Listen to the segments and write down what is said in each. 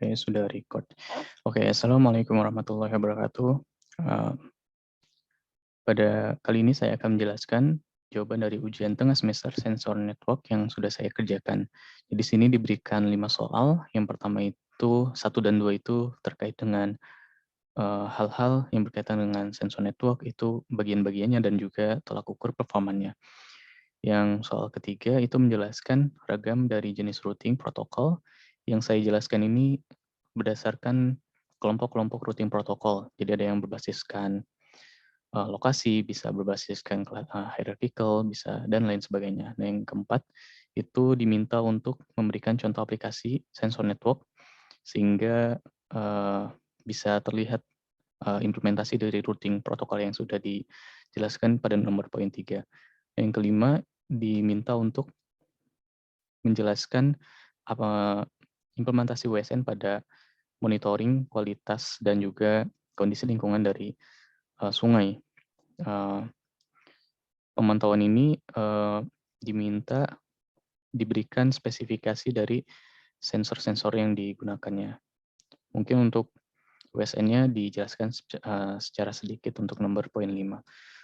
Oke, sudah record. Oke, Assalamualaikum warahmatullahi wabarakatuh. Eh, Pada kali ini saya akan menjelaskan jawaban dari ujian tengah semester sensor network yang sudah saya kerjakan. Jadi di sini diberikan 5 soal. Yang pertama itu 1 dan 2 itu terkait dengan hal-hal yang berkaitan dengan sensor network, itu bagian-bagiannya dan juga tolak ukur performanya. Yang soal ketiga itu menjelaskan ragam dari jenis routing protokol. Yang saya jelaskan ini berdasarkan kelompok-kelompok routing protokol. Jadi ada yang berbasiskan lokasi, bisa berbasiskan hierarchical, bisa dan lain sebagainya. Nah, yang keempat itu diminta untuk memberikan contoh aplikasi sensor network sehingga bisa terlihat implementasi dari routing protokol yang sudah dijelaskan pada nomor poin 3. Yang kelima diminta untuk menjelaskan apa implementasi WSN pada monitoring kualitas dan juga kondisi lingkungan dari sungai. Pemantauan ini diminta diberikan spesifikasi dari sensor-sensor yang digunakannya. Mungkin untuk WSN-nya dijelaskan secara sedikit untuk nomor poin 5.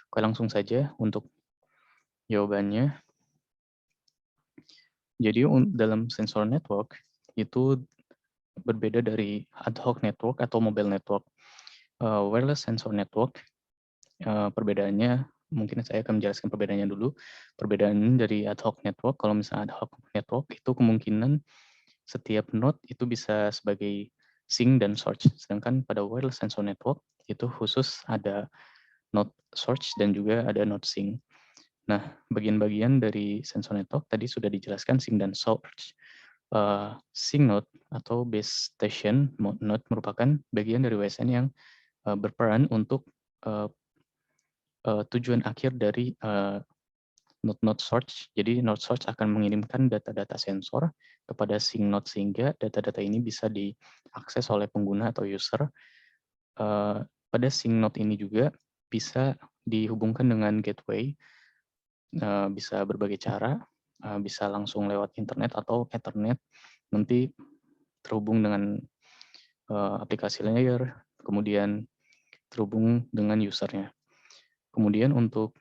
Oke, langsung saja untuk jawabannya. Jadi dalam sensor network itu berbeda dari ad hoc network atau mobile network. Wireless sensor network, perbedaannya mungkin saya akan menjelaskan perbedaannya dulu. Perbedaan dari ad hoc network, kalau misalnya ad hoc network itu kemungkinan setiap node itu bisa sebagai sink dan source. Sedangkan pada wireless sensor network itu khusus ada node source dan juga ada node sink. Nah, bagian-bagian dari sensor network tadi sudah dijelaskan sink dan source. Sink node atau base station node merupakan bagian dari WSN yang berperan untuk tujuan akhir dari node source. Jadi node source akan mengirimkan data-data sensor kepada sink node sehingga data-data ini bisa diakses oleh pengguna atau user. Pada sink node ini juga bisa dihubungkan dengan gateway, bisa berbagai cara, bisa langsung lewat internet atau ethernet, nanti terhubung dengan aplikasi layer, kemudian terhubung dengan usernya. Kemudian untuk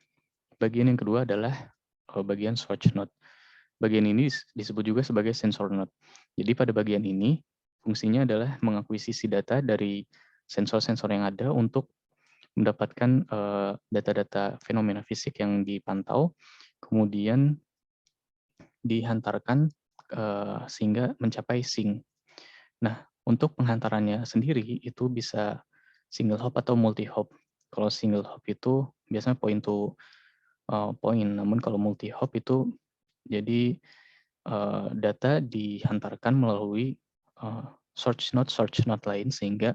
bagian yang kedua adalah bagian source node. Bagian ini disebut juga sebagai sensor node. Jadi pada bagian ini fungsinya adalah mengakuisisi data dari sensor-sensor yang ada untuk mendapatkan data-data fenomena fisik yang dipantau, kemudian dihantarkan sehingga mencapai sink. Nah, untuk penghantarannya sendiri itu bisa single hop atau multi hop. Kalau single hop itu biasanya point to point, namun kalau multi hop itu jadi data dihantarkan melalui search node lain sehingga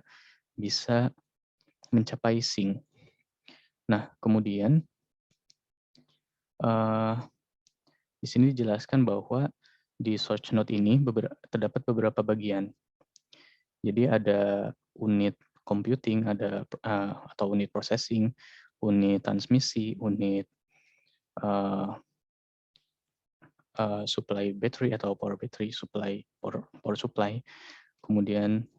bisa mencapai sink. Nah, kemudian di sini dijelaskan bahwa di search node ini terdapat beberapa bagian. Jadi ada unit computing, ada atau unit processing, unit transmisi, unit supply battery atau power battery supply, power supply. Kemudian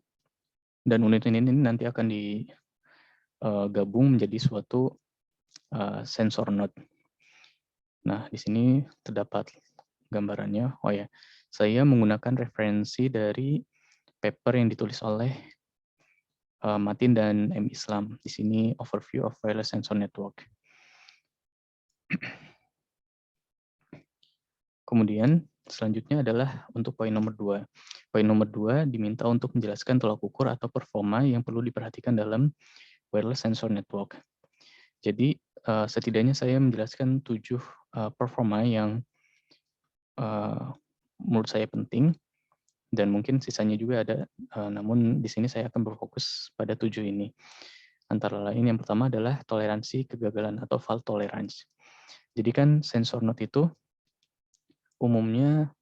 dan unit ini nanti akan digabung menjadi suatu sensor node. Nah, di sini terdapat gambarannya. Oh ya, saya menggunakan referensi dari paper yang ditulis oleh Matin dan M. Islam. Di sini overview of wireless sensor network. Kemudian selanjutnya adalah untuk poin nomor 2. Poin nomor 2 diminta untuk menjelaskan tolak ukur atau performa yang perlu diperhatikan dalam wireless sensor network. Jadi setidaknya saya menjelaskan 7 performa yang menurut saya penting, dan mungkin sisanya juga ada, namun di sini saya akan berfokus pada 7 ini. Antara lain yang pertama adalah toleransi kegagalan atau fault tolerance. Jadi kan sensor node itu umumnya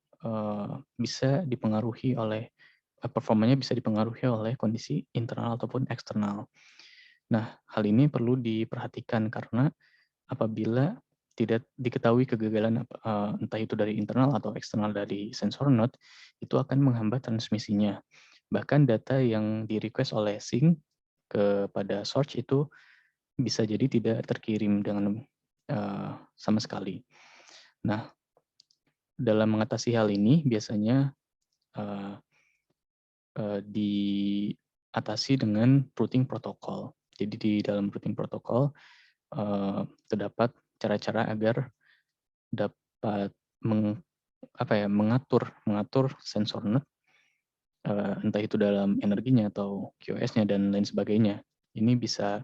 bisa dipengaruhi oleh performanya bisa dipengaruhi oleh kondisi internal ataupun eksternal. Nah, hal ini perlu diperhatikan karena apabila tidak diketahui kegagalan entah itu dari internal atau eksternal dari sensor node, itu akan menghambat transmisinya. Bahkan data yang di-request oleh sync kepada source itu bisa jadi tidak terkirim dengan sama sekali. Nah, dalam mengatasi hal ini biasanya uh, diatasi dengan routing protokol. Jadi di dalam routing protokol terdapat cara-cara agar dapat mengatur sensor net, entah itu dalam energinya atau QoS-nya dan lain sebagainya. Ini bisa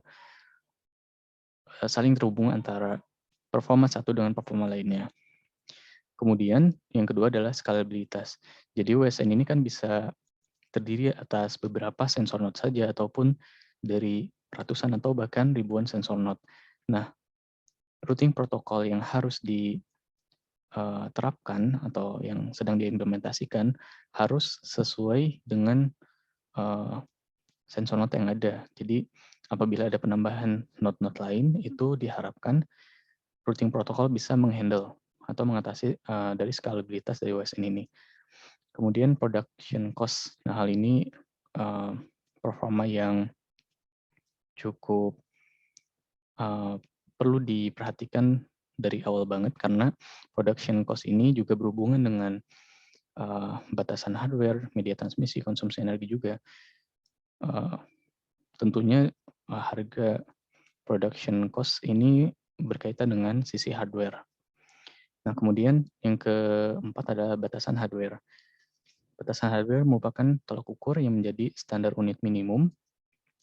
saling terhubung antara performa satu dengan performa lainnya. Kemudian yang kedua adalah skalabilitas. Jadi WSN ini kan bisa terdiri atas beberapa sensor node saja ataupun dari ratusan atau bahkan ribuan sensor node. Nah, routing protokol yang harus diterapkan atau yang sedang diimplementasikan harus sesuai dengan sensor node yang ada. Jadi apabila ada penambahan node-node lain, itu diharapkan routing protokol bisa menghandle atau mengatasi dari skalabilitas dari OSN ini. Kemudian production cost. Nah, hal ini performa yang cukup perlu diperhatikan dari awal banget karena production cost ini juga berhubungan dengan batasan hardware, media transmisi, konsumsi energi juga. Tentunya harga production cost ini berkaitan dengan sisi hardware. Nah, kemudian yang keempat adalah batasan hardware. Batasan hardware merupakan tolak ukur yang menjadi standar unit minimum,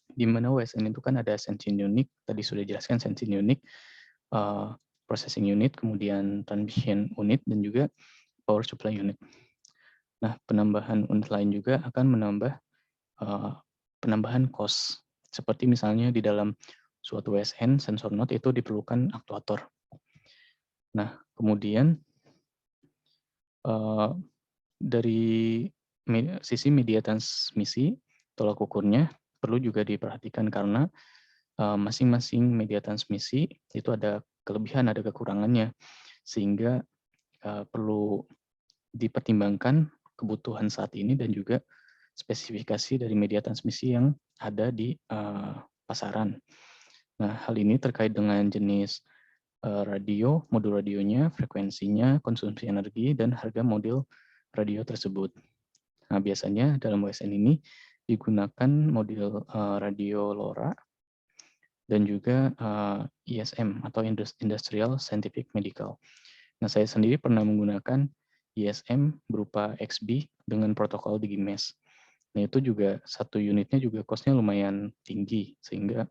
di mana WSN itu kan ada sensing unit, tadi sudah dijelaskan sensing unit, processing unit, kemudian transmission unit, dan juga power supply unit. Nah, penambahan unit lain juga akan menambah penambahan cost. Seperti misalnya di dalam suatu WSN, sensor node itu diperlukan aktuator. Nah, kemudian dari sisi media transmisi, tolak ukurnya perlu juga diperhatikan karena masing-masing media transmisi itu ada kelebihan, ada kekurangannya, sehingga perlu dipertimbangkan kebutuhan saat ini dan juga spesifikasi dari media transmisi yang ada di pasaran. Nah, hal ini terkait dengan jenis radio, modul radionya, frekuensinya, konsumsi energi, dan harga model radio tersebut. Nah, biasanya dalam WSN ini digunakan model radio LoRa dan juga ISM atau Industrial Scientific Medical. Nah, saya sendiri pernah menggunakan ISM berupa XB dengan protokol DigiMesh. Nah, itu juga satu unitnya juga cost-nya lumayan tinggi, sehingga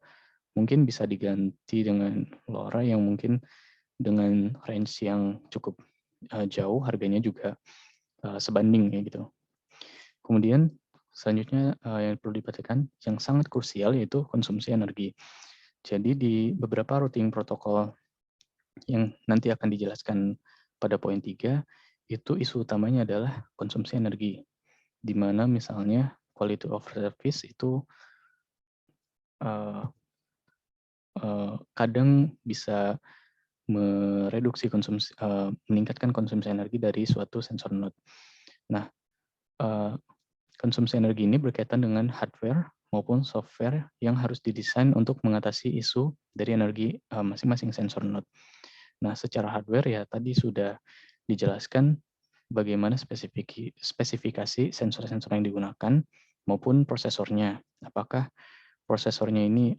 mungkin bisa diganti dengan LoRa yang mungkin dengan range yang cukup jauh, harganya juga sebanding ya gitu. Kemudian selanjutnya yang perlu diperhatikan yang sangat krusial yaitu konsumsi energi. Jadi di beberapa routing protokol yang nanti akan dijelaskan pada poin 3, itu isu utamanya adalah konsumsi energi. Di mana misalnya quality of service itu kadang bisa meningkatkan konsumsi energi dari suatu sensor node. Nah, konsumsi energi ini berkaitan dengan hardware maupun software yang harus didesain untuk mengatasi isu dari energi masing-masing sensor node. Nah, secara hardware ya tadi sudah dijelaskan bagaimana spesifikasi sensor-sensor yang digunakan maupun prosesornya. Apakah prosesornya ini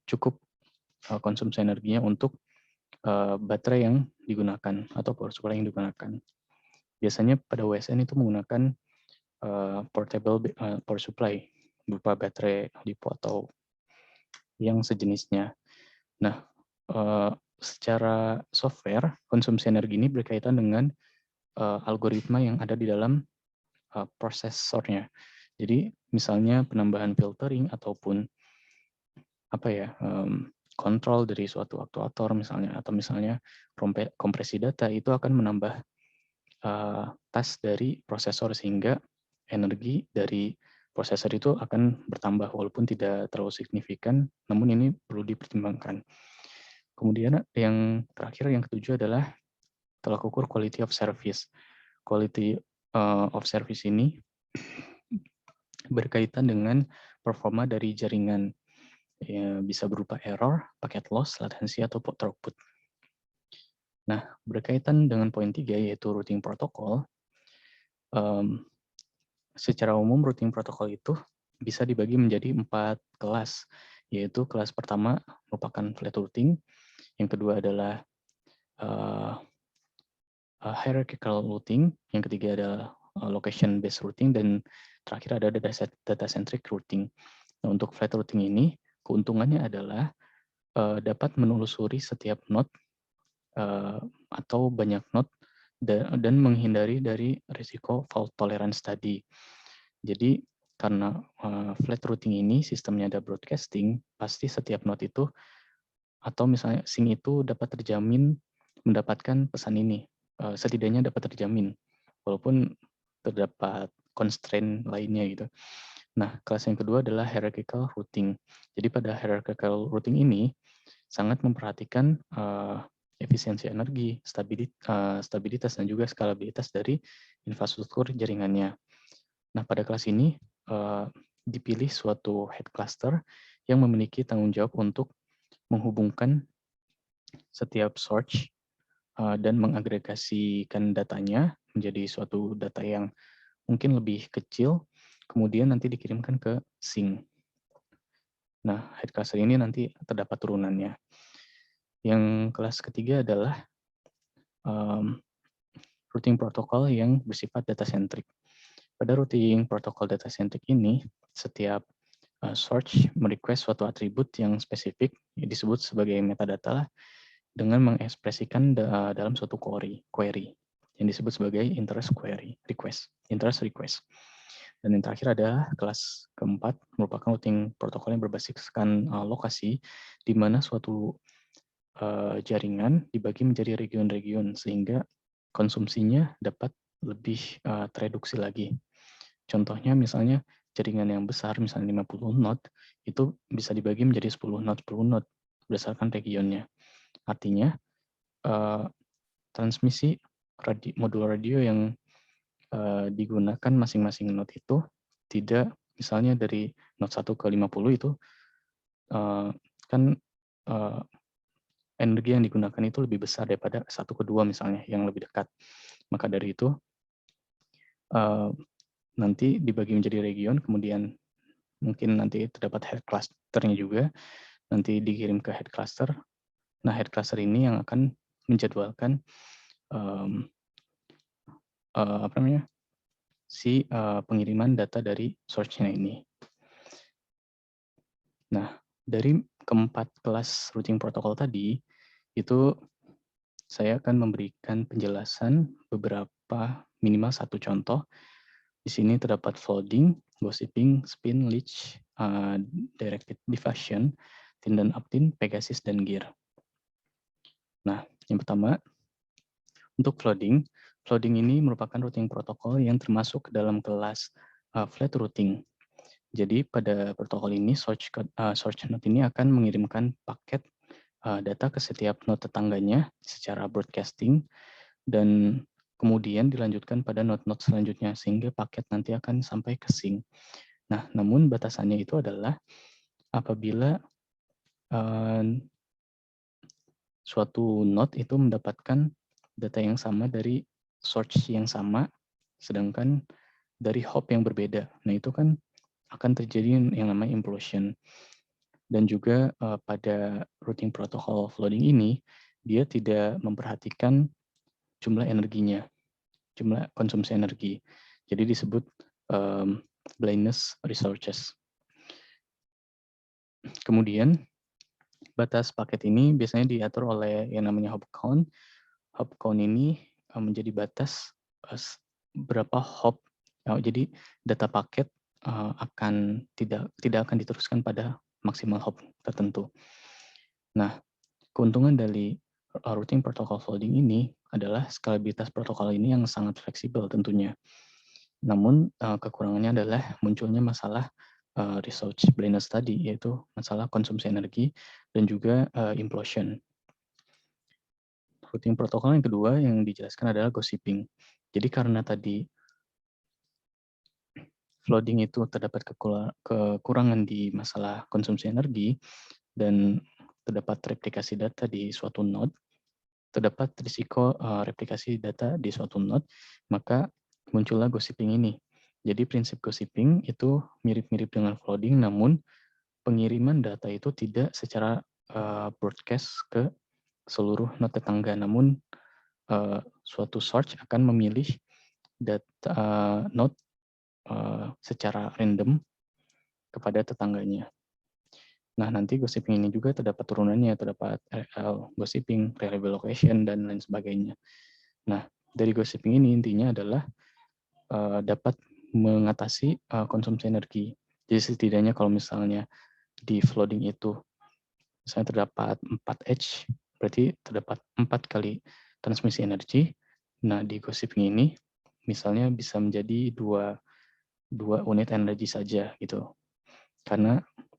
cukup konsumsi energinya untuk baterai yang digunakan atau power supply yang digunakan. Biasanya pada WSN itu menggunakan portable power supply berupa baterai LiPo atau yang sejenisnya. Nah, secara software, konsumsi energi ini berkaitan dengan algoritma yang ada di dalam prosesornya. Jadi, misalnya penambahan filtering ataupun kontrol dari suatu aktuator misalnya, atau misalnya kompresi data itu akan menambah tas dari prosesor sehingga energi dari prosesor itu akan bertambah walaupun tidak terlalu signifikan, namun ini perlu dipertimbangkan. Kemudian yang terakhir, yang ketujuh adalah tolak ukur quality of service. Quality of service ini berkaitan dengan performa dari jaringan. Ya, bisa berupa error, packet loss, latency, atau throughput. Nah, berkaitan dengan poin 3, yaitu routing protocol, secara umum routing protokol itu bisa dibagi menjadi 4 kelas, yaitu kelas pertama merupakan flat routing, yang kedua adalah hierarchical routing, yang ketiga adalah location based routing, dan terakhir ada data centric routing. Nah, untuk flat routing ini keuntungannya adalah dapat menelusuri setiap node atau banyak node dan menghindari dari risiko fault tolerance tadi. Jadi karena flat routing ini sistemnya ada broadcasting, pasti setiap node itu atau misalnya sync itu dapat terjamin mendapatkan pesan ini. Setidaknya dapat terjamin, walaupun terdapat constraint lainnya gitu. Nah, kelas yang kedua adalah hierarchical routing. Jadi pada hierarchical routing ini sangat memperhatikan efisiensi energi, stabilitas, dan juga skalabilitas dari infrastruktur jaringannya. Nah, pada kelas ini dipilih suatu head cluster yang memiliki tanggung jawab untuk menghubungkan setiap source dan mengagregasikan datanya menjadi suatu data yang mungkin lebih kecil, kemudian nanti dikirimkan ke sync. Nah, head cluster ini nanti terdapat turunannya. Yang kelas ketiga adalah routing protokol yang bersifat data-centric. Pada routing protokol data-centric ini, setiap source merequest suatu atribut yang spesifik, disebut sebagai metadata, dengan mengekspresikan dalam suatu query yang disebut sebagai interest request. Dan yang terakhir adalah kelas keempat, merupakan routing protokol yang berbasiskan lokasi, di mana suatu jaringan dibagi menjadi region-region sehingga konsumsinya dapat lebih tereduksi lagi. Contohnya misalnya jaringan yang besar, misalnya 50 node, itu bisa dibagi menjadi 10 node berdasarkan regionnya. Artinya transmisi modul radio yang digunakan masing-masing node itu tidak, misalnya dari node 1 ke 50 itu kan energi yang digunakan itu lebih besar daripada 1 ke 2 misalnya yang lebih dekat. Maka dari itu nanti dibagi menjadi region, kemudian mungkin nanti terdapat head cluster-nya juga, nanti dikirim ke head cluster. Nah, head cluster ini yang akan menjadwalkan pengiriman data dari source-nya ini. Nah, dari keempat kelas routing protokol tadi, itu saya akan memberikan penjelasan beberapa minimal satu contoh. Di sini terdapat flooding, gossiping, spin, leech, directed diffusion, tin dan uptin, Pegasus, dan gear. Nah, yang pertama, untuk flooding ini merupakan routing protokol yang termasuk dalam kelas flat routing. Jadi pada protokol ini, source node ini akan mengirimkan paket data ke setiap node tetangganya secara broadcasting, dan kemudian dilanjutkan pada node-node selanjutnya, sehingga paket nanti akan sampai ke sync. Nah, namun batasannya itu adalah apabila suatu node itu mendapatkan data yang sama dari source yang sama, sedangkan dari hop yang berbeda. Nah, itu kan akan terjadi yang namanya implosion. Dan juga pada routing protocol flooding ini, dia tidak memperhatikan jumlah energinya, jumlah konsumsi energi. Jadi disebut blindness resources. Kemudian, batas paket ini biasanya diatur oleh yang namanya hop count. Hop count ini menjadi batas berapa hop. Jadi data paket akan tidak akan diteruskan pada maksimal hop tertentu. Nah, keuntungan dari routing protokol flooding ini adalah skalabilitas protokol ini yang sangat fleksibel tentunya. Namun kekurangannya adalah munculnya masalah resource blindness tadi, yaitu masalah konsumsi energi dan juga implosion. Routing protokol yang kedua yang dijelaskan adalah gossiping. Jadi karena tadi flooding itu terdapat kekurangan di masalah konsumsi energi dan terdapat replikasi data di suatu node, terdapat risiko replikasi data di suatu node, maka muncullah gossiping ini. Jadi prinsip gossiping itu mirip-mirip dengan flooding, namun pengiriman data itu tidak secara broadcast ke seluruh node tetangga, namun suatu search akan memilih data node secara random kepada tetangganya. Nah, nanti gossiping ini juga terdapat turunannya, terdapat RL, gossiping, reliable location, dan lain sebagainya. Nah, dari gossiping ini intinya adalah dapat mengatasi konsumsi energi. Jadi setidaknya kalau misalnya di flooding itu misalnya terdapat 4 edge, berarti terdapat 4 kali transmisi energi. Nah, di gossiping ini misalnya bisa menjadi dua unit energi saja gitu. Karena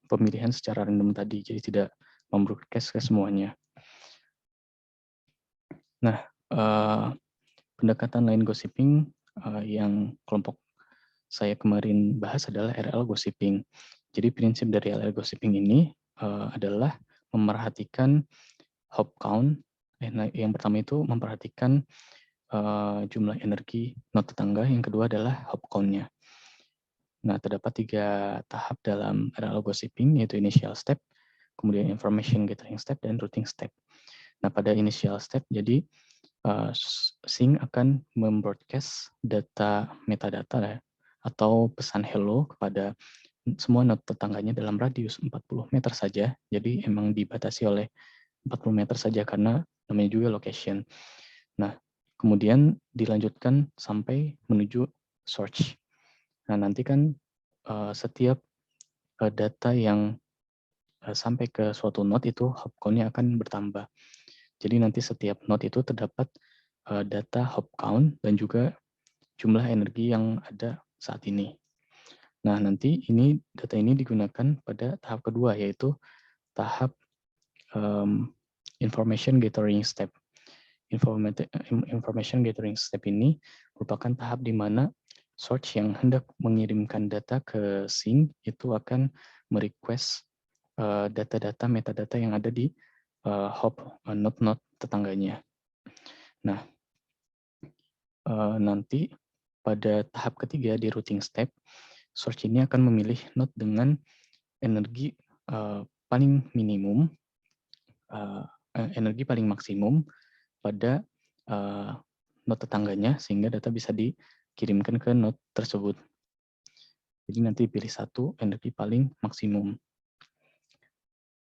pemilihan secara random tadi, jadi tidak membroadcast ke semuanya. Nah, pendekatan lain gossiping yang kelompok saya kemarin bahas adalah RL gossiping. Jadi prinsip dari RL gossiping ini adalah memerhatikan hop count. Yang pertama itu memperhatikan jumlah energi node tetangga, yang kedua adalah hop count-nya. Nah, terdapat 3 tahap dalam RL gossiping, yaitu initial step, kemudian information gathering step, dan routing step. Nah, pada initial step, jadi Sync akan membroadcast data metadata ya, atau pesan hello kepada semua node tetangganya dalam radius 40 meter saja. Jadi emang dibatasi oleh 40 meter saja karena namanya juga location. Nah, kemudian dilanjutkan sampai menuju search. Nah, nanti kan setiap data yang sampai ke suatu node itu hop count-nya akan bertambah. Jadi nanti setiap node itu terdapat data hop count dan juga jumlah energi yang ada saat ini. Nah, nanti data ini digunakan pada tahap kedua, yaitu tahap information gathering step. Information gathering step ini merupakan tahap di mana search yang hendak mengirimkan data ke Sync itu akan merequest data-data metadata yang ada di hop node-node tetangganya. Nah, nanti pada tahap ketiga di routing step, search ini akan memilih node dengan energi paling minimum, energi paling maksimum pada node tetangganya, sehingga data bisa dikirimkan ke node tersebut. Jadi nanti pilih satu energi paling maksimum.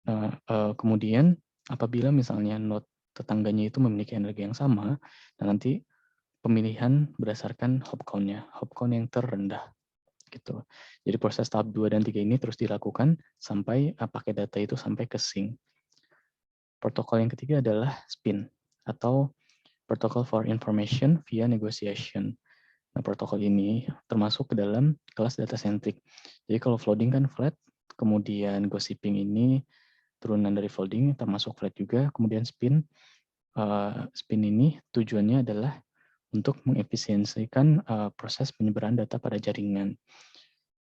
Nah, kemudian apabila misalnya node tetangganya itu memiliki energi yang sama, nah nanti pemilihan berdasarkan hop count-nya, hop count yang terendah. Gitu. Jadi proses tahap 2 dan 3 ini terus dilakukan sampai pakai data itu sampai ke Sync. Protokol yang ketiga adalah SPIN atau Protocol for Information via Negotiation. Nah, protokol ini termasuk ke dalam kelas data centric. Jadi kalau flooding kan flat, kemudian gossiping ini turunan dari flooding termasuk flat juga, kemudian SPIN. SPIN ini tujuannya adalah untuk mengefisiensikan proses penyebaran data pada jaringan.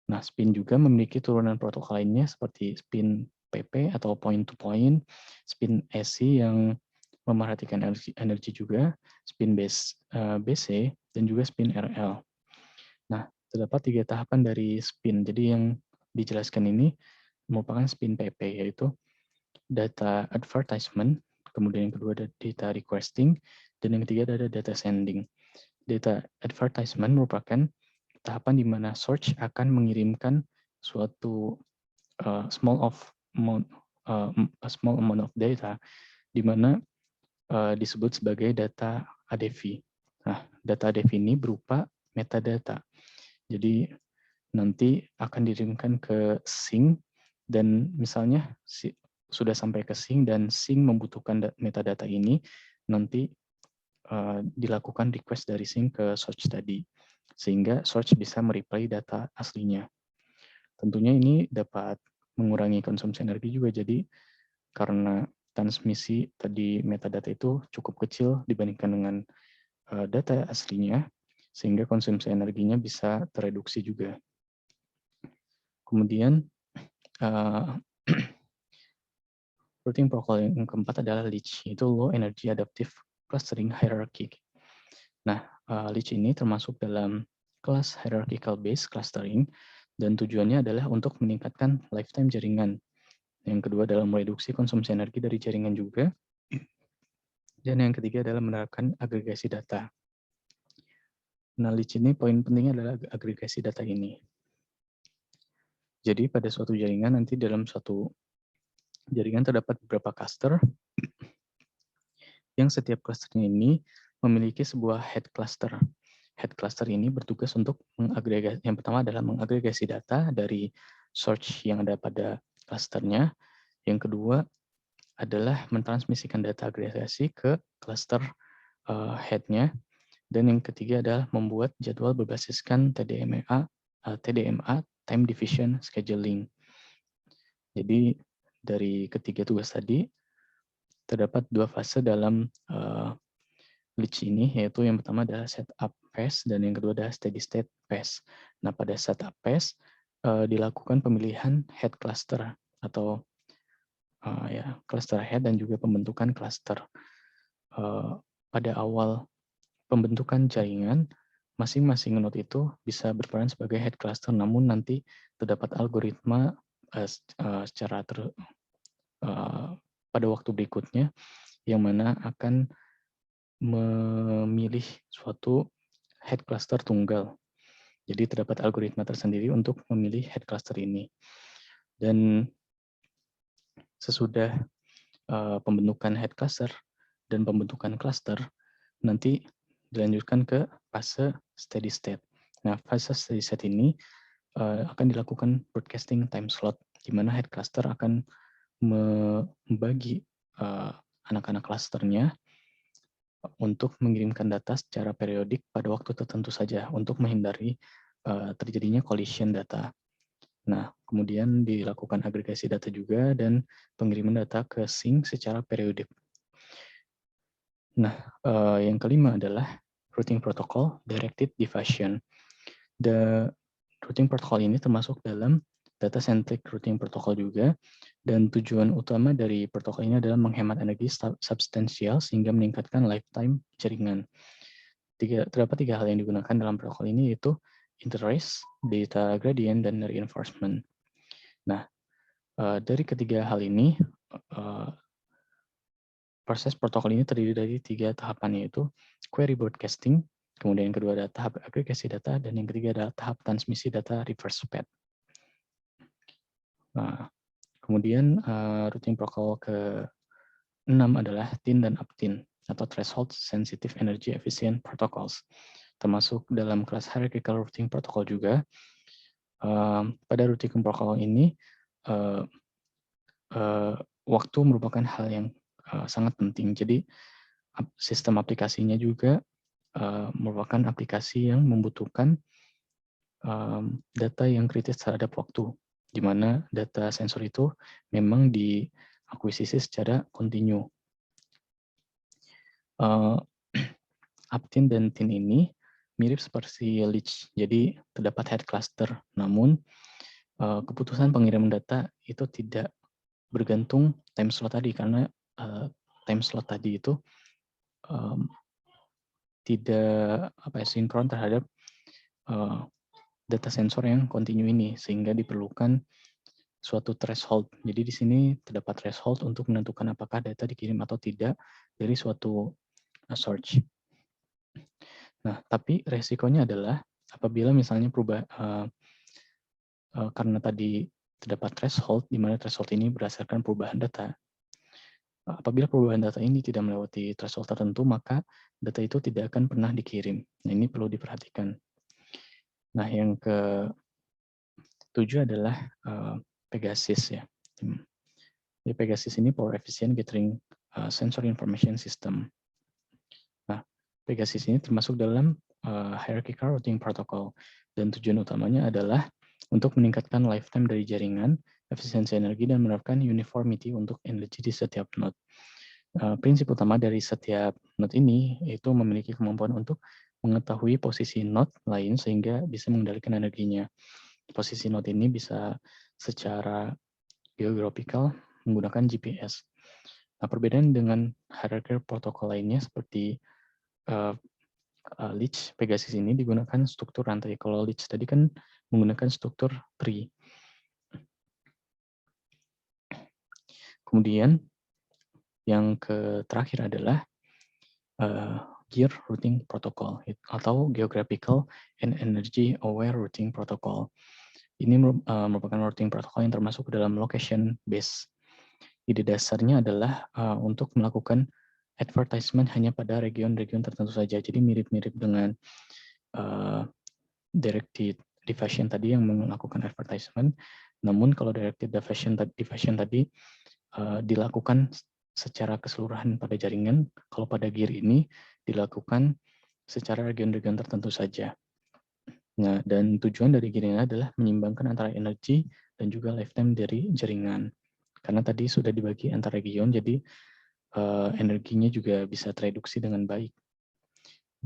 Nah, SPIN juga memiliki turunan protokol lainnya seperti SPIN PP atau point to point, SPIN SC yang memerhatikan energi juga, SPIN BC, dan juga SPIN RL. Nah, terdapat 3 tahapan dari SPIN. Jadi yang dijelaskan ini merupakan SPIN PP, yaitu data advertisement, kemudian yang kedua ada data requesting, dan yang ketiga ada data sending. Data advertisement merupakan tahapan di mana search akan mengirimkan suatu small amount of data, di mana disebut sebagai data ADV. Nah, data ADV ini berupa metadata. Jadi nanti akan dikirimkan ke Sync dan misalnya sudah sampai ke Sync dan Sync membutuhkan metadata ini, nanti dilakukan request dari Sync ke search tadi, sehingga search bisa mereply data aslinya. Tentunya ini dapat mengurangi konsumsi energi juga, jadi karena transmisi tadi metadata itu cukup kecil dibandingkan dengan data aslinya, sehingga konsumsi energinya bisa tereduksi juga. Kemudian routing protokol yang keempat adalah LEACH, itu Low Energy Adaptive Clustering Hierarchy. Nah, LEACH ini termasuk dalam kelas Hierarchical Based Clustering, dan tujuannya adalah untuk meningkatkan lifetime jaringan. Yang kedua adalah mereduksi konsumsi energi dari jaringan juga. Dan yang ketiga adalah menerapkan agregasi data. Nah, LEACH ini poin pentingnya adalah agregasi data ini. Jadi pada suatu jaringan nanti dalam suatu jaringan terdapat beberapa cluster yang setiap clusternya ini memiliki sebuah head cluster. Head cluster ini bertugas untuk mengagregasi, yang pertama adalah mengagregasi data dari source yang ada pada clusternya. Yang kedua adalah mentransmisikan data agregasi ke cluster head-nya. Dan yang ketiga adalah membuat jadwal berbasiskan TDMA, Time Division Scheduling. Jadi dari ketiga tugas tadi, terdapat dua fase dalam LEACH ini, yaitu yang pertama adalah setup phase dan yang kedua adalah steady state phase. Nah, pada setup phase dilakukan pemilihan head cluster atau cluster head dan juga pembentukan cluster. Pada awal pembentukan jaringan, masing-masing node itu bisa berperan sebagai head cluster, namun nanti terdapat algoritma pada waktu berikutnya yang mana akan memilih suatu head cluster tunggal. Jadi terdapat algoritma tersendiri untuk memilih head cluster ini. Dan sesudah pembentukan head cluster dan pembentukan cluster, nanti dilanjutkan ke fase steady state. Nah, fase steady state ini akan dilakukan broadcasting time slot, di mana head cluster akan membagi anak-anak clusternya untuk mengirimkan data secara periodik pada waktu tertentu saja untuk menghindari terjadinya collision data. Nah, kemudian dilakukan agregasi data juga dan pengiriman data ke sink secara periodik. Nah, yang kelima adalah routing protocol directed diffusion. The routing protocol ini termasuk dalam data-centric routing protocol juga, dan tujuan utama dari protokol ini adalah menghemat energi substansial sehingga meningkatkan lifetime jaringan. Terdapat tiga hal yang digunakan dalam protokol ini, yaitu interrace, data gradient, dan reinforcement. Nah, dari ketiga hal ini, proses protokol ini terdiri dari tiga tahapan, yaitu query broadcasting, kemudian yang kedua adalah tahap agregasi data, dan yang ketiga adalah tahap transmisi data reverse path. Nah, kemudian routing protokol ke-6 adalah TIN dan UPTIN, atau Threshold Sensitive Energy Efficient Protocols, termasuk dalam kelas Hierarchical Routing Protocol juga. Pada routing protokol ini, waktu merupakan hal yang sangat penting. Jadi, sistem aplikasinya juga merupakan aplikasi yang membutuhkan data yang kritis terhadap waktu, di mana data sensor itu memang diakuisisi secara kontinu. UPTIN dan TIN ini mirip seperti LEACH, jadi terdapat head cluster, namun keputusan pengiriman data itu tidak bergantung time slot tadi, karena time slot tadi itu tidak sinkron terhadap data sensor yang kontinu ini, sehingga diperlukan suatu threshold. Jadi di sini terdapat threshold untuk menentukan apakah data dikirim atau tidak dari suatu source. Nah, tapi resikonya adalah apabila misalnya karena tadi terdapat threshold, di mana threshold ini berdasarkan perubahan data. Apabila perubahan data ini tidak melewati threshold tertentu, maka data itu tidak akan pernah dikirim. Nah, ini perlu diperhatikan. Nah, yang ke-7 adalah Pegasus ya. Jadi Pegasus ini Power Efficient Gathering Sensor Information System. Nah, Pegasus ini termasuk dalam Hierarchical Routing Protocol, dan tujuan utamanya adalah untuk meningkatkan lifetime dari jaringan, efisiensi energi, dan menerapkan uniformity untuk energi di setiap node. Prinsip utama dari setiap node ini yaitu memiliki kemampuan untuk mengetahui posisi node lain sehingga bisa mengendalikan energinya. posisi node ini bisa secara geographical menggunakan GPS. Nah, perbedaan dengan hierarchy protokol lainnya seperti Leech, Pegasus ini digunakan struktur rantai. Kalau Leech tadi kan menggunakan struktur tree. Kemudian yang terakhir adalah Gear Routing Protocol atau Geographical and Energy Aware Routing Protocol. Ini merupakan routing protocol yang termasuk ke dalam location based. Ide dasarnya adalah untuk melakukan advertisement hanya pada region-region tertentu saja. Jadi mirip-mirip dengan directed division tadi yang melakukan advertisement. Namun kalau directed division tadi dilakukan secara keseluruhan pada jaringan, kalau pada gear ini dilakukan secara region-region tertentu saja. Nah, dan tujuan dari gear ini adalah menyeimbangkan antara energi dan juga lifetime dari jaringan. Karena tadi sudah dibagi antara region, jadi energinya juga bisa tereduksi dengan baik.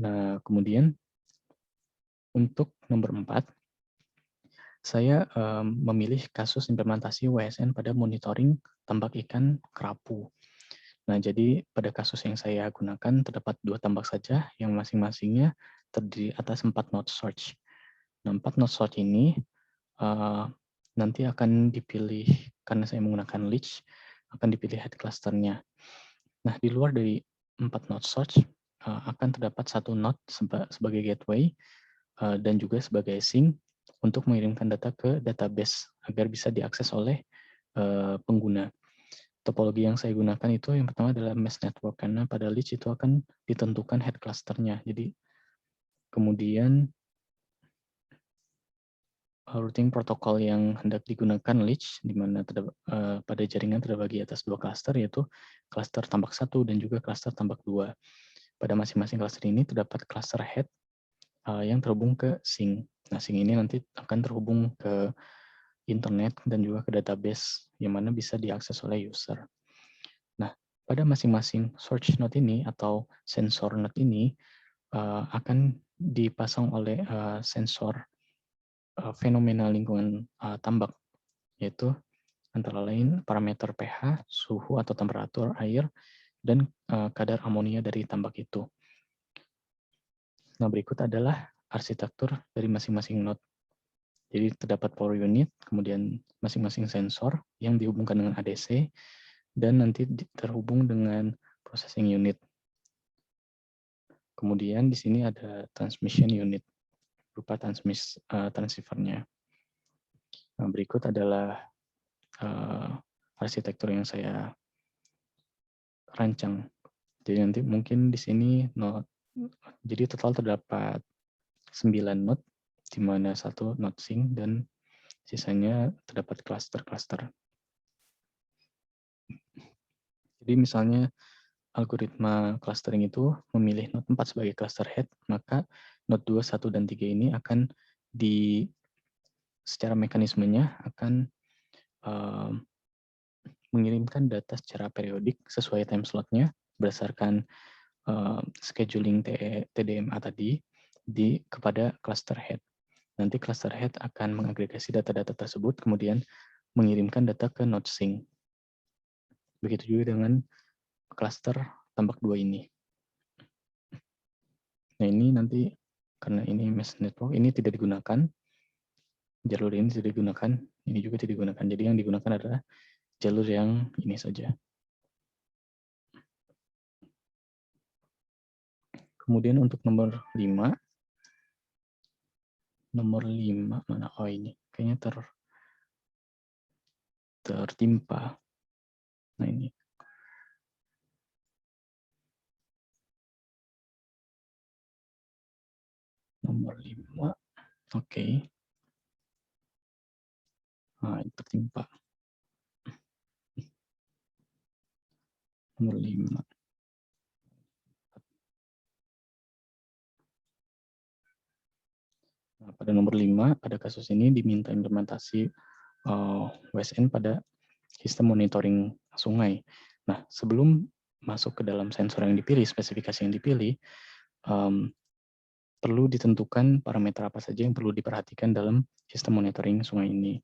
Nah, kemudian untuk nomor 4, saya memilih kasus implementasi WSN pada monitoring tambak ikan kerapu. Nah, jadi pada kasus yang saya gunakan terdapat 2 tambak saja yang masing-masingnya terdiri atas 4 node search. Nah, 4 node search ini nanti akan dipilih, karena saya menggunakan Leech, akan dipilih head clusternya. Nah, di luar dari 4 node search, akan terdapat 1 node sebagai gateway dan juga sebagai sink untuk mengirimkan data ke database agar bisa diakses oleh pengguna. Topologi yang saya gunakan itu yang pertama adalah mesh network, karena pada Leech itu akan ditentukan head clusternya. Jadi kemudian routing protokol yang hendak digunakan Leech, di mana pada jaringan terbagi atas 2 cluster, yaitu cluster tambak 1 dan juga cluster tambak 2. Pada masing-masing cluster ini terdapat cluster head yang terhubung ke sink. Nah, sink ini nanti akan terhubung ke internet dan juga ke database yang mana bisa diakses oleh user. Nah, pada masing-masing search node ini atau sensor node ini akan dipasang oleh sensor fenomena lingkungan tambak, yaitu antara lain parameter pH, suhu atau temperatur air, dan kadar amonia dari tambak itu. Nah, berikut adalah arsitektur dari masing-masing node. Jadi terdapat power unit, kemudian masing-masing sensor yang dihubungkan dengan ADC, dan nanti terhubung dengan processing unit. Kemudian di sini ada transmission unit, berupa transceivernya. Nah, berikut adalah arsitektur yang saya rancang. Jadi nanti mungkin di sini node, jadi total terdapat 9 node, di mana 1 node sink dan sisanya terdapat cluster-cluster. Jadi misalnya algoritma clustering itu memilih node 4 sebagai cluster head, maka node 2, 1, dan 3 ini akan secara mekanismenya akan mengirimkan data secara periodik sesuai time slot-nya berdasarkan scheduling TDMA tadi kepada cluster head. Nanti cluster head akan mengagregasi data-data tersebut, kemudian mengirimkan data ke node sink. Begitu juga dengan cluster tambak 2 ini. Nah, ini nanti karena ini mesh network, ini tidak digunakan, jalur ini tidak digunakan, ini juga tidak digunakan. Jadi yang digunakan adalah jalur yang ini saja. Kemudian untuk nomor 5 mana? Oh, ini kayaknya tertimpa. Nah, ini. Nomor 5. Oke. Nah, ini tertimpa. Nomor 5. Nah, pada nomor 5, pada kasus ini diminta implementasi WSN pada sistem monitoring sungai. Nah, sebelum masuk ke dalam sensor yang dipilih, spesifikasi yang dipilih, perlu ditentukan parameter apa saja yang perlu diperhatikan dalam sistem monitoring sungai ini.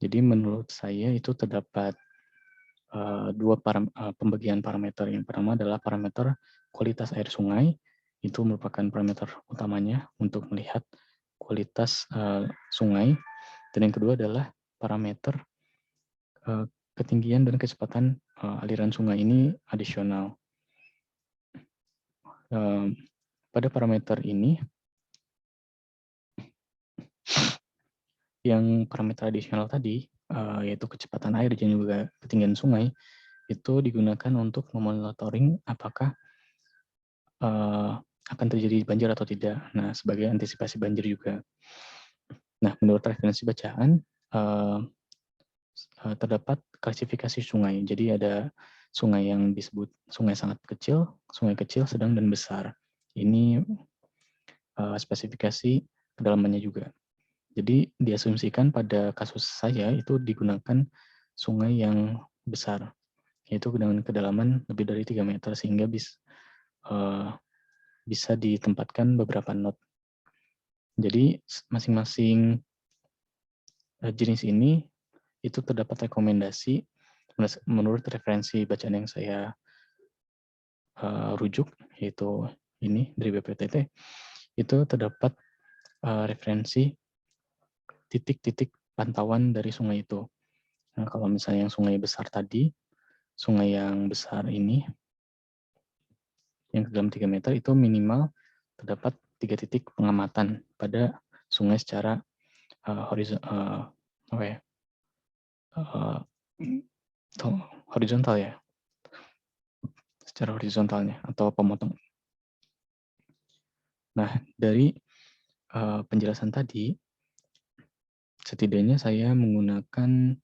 Jadi menurut saya itu terdapat pembagian parameter. Yang pertama adalah parameter kualitas air sungai, itu merupakan parameter utamanya untuk melihat kualitas sungai. Dan yang kedua adalah parameter ketinggian dan kecepatan aliran sungai ini adisional. Pada parameter ini, yang parameter adisional tadi, yaitu kecepatan air dan juga ketinggian sungai, itu digunakan untuk memonitoring apakah akan terjadi banjir atau tidak. Nah, sebagai antisipasi banjir juga. Nah, menurut referensi bacaan, terdapat klasifikasi sungai. Jadi ada sungai yang disebut sungai sangat kecil, sungai kecil, sedang, dan besar. Ini spesifikasi kedalamannya juga. Jadi diasumsikan pada kasus saya itu digunakan sungai yang besar, yaitu dengan kedalaman lebih dari 3 meter, sehingga bisa ditempatkan beberapa knot. Jadi masing-masing jenis ini itu terdapat rekomendasi menurut referensi bacaan yang saya rujuk, yaitu ini dari BPTT, itu terdapat referensi titik-titik pantauan dari sungai itu. Nah, kalau misalnya yang sungai besar tadi, sungai yang besar ini, yang ke dalam 3 meter, itu minimal terdapat 3 titik pengamatan pada sungai secara horizontal ya, secara horizontalnya atau pemotong. Nah, dari penjelasan tadi, setidaknya saya menggunakan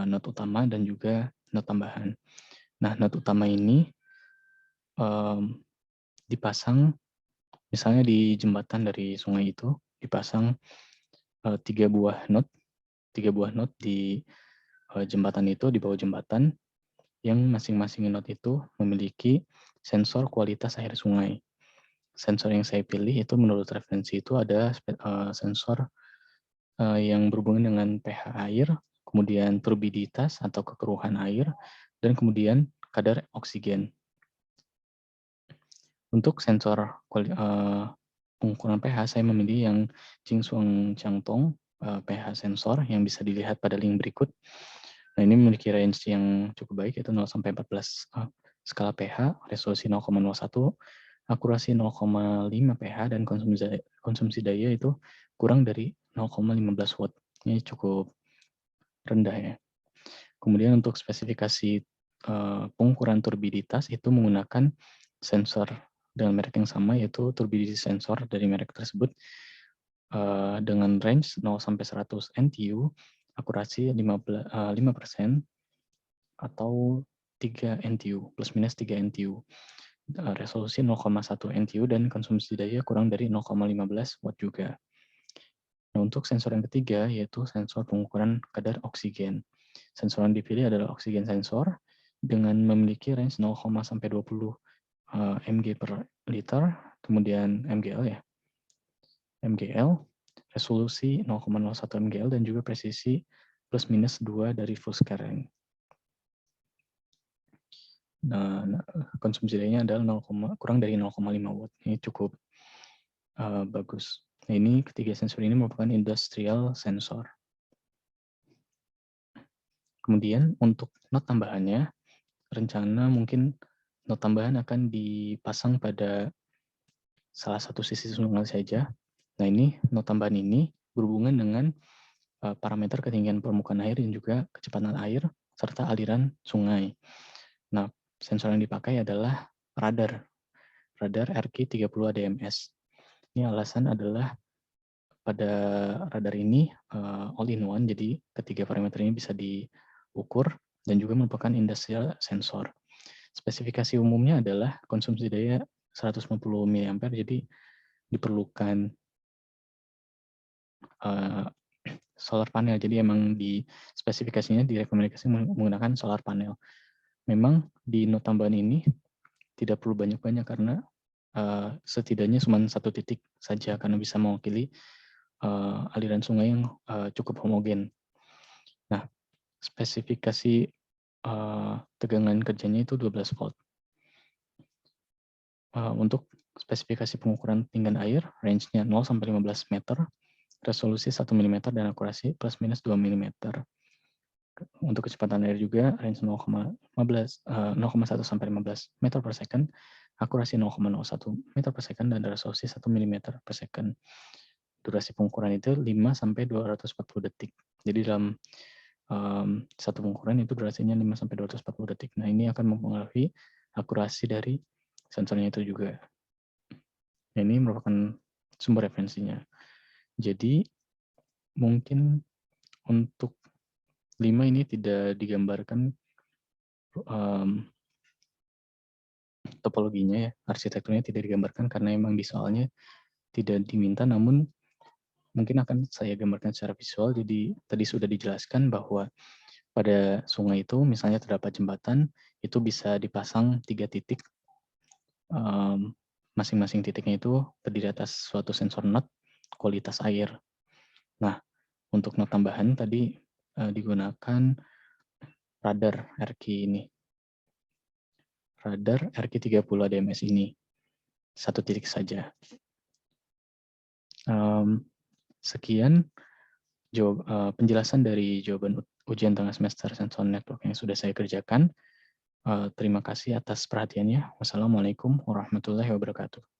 not utama dan juga not tambahan. Nah, not utama ini dipasang misalnya di jembatan dari sungai itu, dipasang 3 buah not di jembatan itu, di bawah jembatan, yang masing-masing not itu memiliki sensor kualitas air sungai. Sensor yang saya pilih itu menurut referensi itu ada sensor yang berhubungan dengan pH air, kemudian turbiditas atau kekeruhan air, dan kemudian kadar oksigen. Untuk sensor pengukuran pH, saya memilih yang Jingsuang Changtong pH sensor yang bisa dilihat pada link berikut. Nah, ini memiliki range yang cukup baik, yaitu 0 sampai 14 skala pH, resolusi 0,01, akurasi 0,5 pH, dan konsumsi daya itu kurang dari 0,15 watt. Ini cukup rendah ya. Kemudian untuk spesifikasi pengukuran turbiditas itu menggunakan sensor dengan merek yang sama, yaitu turbidity sensor dari merek tersebut dengan range 0 sampai 100 NTU, akurasi 5% atau 3 NTU, plus minus 3 NTU. Resolusi 0,1 NTU dan konsumsi daya kurang dari 0,15 watt juga. Nah, untuk sensor yang ketiga yaitu sensor pengukuran kadar oksigen. Sensor yang dipilih adalah oksigen sensor dengan memiliki range 0, sampai 20 mg per liter, kemudian mgl ya, mgl, resolusi 0,01 mgl, dan juga presisi plus minus 2 dari Fuscareng. Nah, konsumsi dayanya adalah kurang dari 0,5 watt. Ini cukup bagus. Nah, ini ketiga sensor ini merupakan industrial sensor. Kemudian untuk not tambahannya, rencana mungkin not tambahan akan dipasang pada salah satu sisi sungai saja. Nah, ini not tambahan ini berhubungan dengan parameter ketinggian permukaan air dan juga kecepatan air serta aliran sungai. Nah, sensor yang dipakai adalah radar RQ30 ADMS. Ini alasan adalah pada radar ini all in one, jadi ketiga parameter ini bisa diukur dan juga merupakan industrial sensor. Spesifikasi umumnya adalah konsumsi daya 150 mAh, jadi diperlukan solar panel. Jadi emang di spesifikasinya direkomendasi menggunakan solar panel. Memang di not tambahan ini tidak perlu banyak-banyak karena setidaknya cuma satu titik saja karena bisa mewakili aliran sungai yang cukup homogen. Nah, spesifikasi tegangan kerjanya itu 12 volt. Untuk spesifikasi pengukuran ketinggian air, range-nya 0 sampai 15 meter, resolusi 1 mm dan akurasi plus minus 2 mm. Untuk kecepatan air juga range 0,1 sampai 15 meter per second, akurasi 0,01 meter per second dan resolusi 1 mm per second. Durasi pengukuran itu 5 sampai 240 detik. Jadi dalam satu pengukuran itu durasinya 5 sampai 240 detik. Nah, ini akan mempengaruhi akurasi dari sensornya itu juga. Nah, ini merupakan sumber referensinya. Jadi mungkin untuk 5 ini tidak digambarkan topologinya ya, arsitekturnya tidak digambarkan karena memang di soalnya tidak diminta, namun mungkin akan saya gambarkan secara visual. Jadi tadi sudah dijelaskan bahwa pada sungai itu misalnya terdapat jembatan, itu bisa dipasang 3 titik, masing-masing titiknya itu terdiri atas suatu sensor NOT kualitas air. Nah, untuk NOT tambahan tadi digunakan radar RQ ini. Radar RQ30 ADMS ini. Satu titik saja. Sekian penjelasan dari jawaban ujian tengah semester sensor network yang sudah saya kerjakan. Terima kasih atas perhatiannya. Wassalamualaikum warahmatullahi wabarakatuh.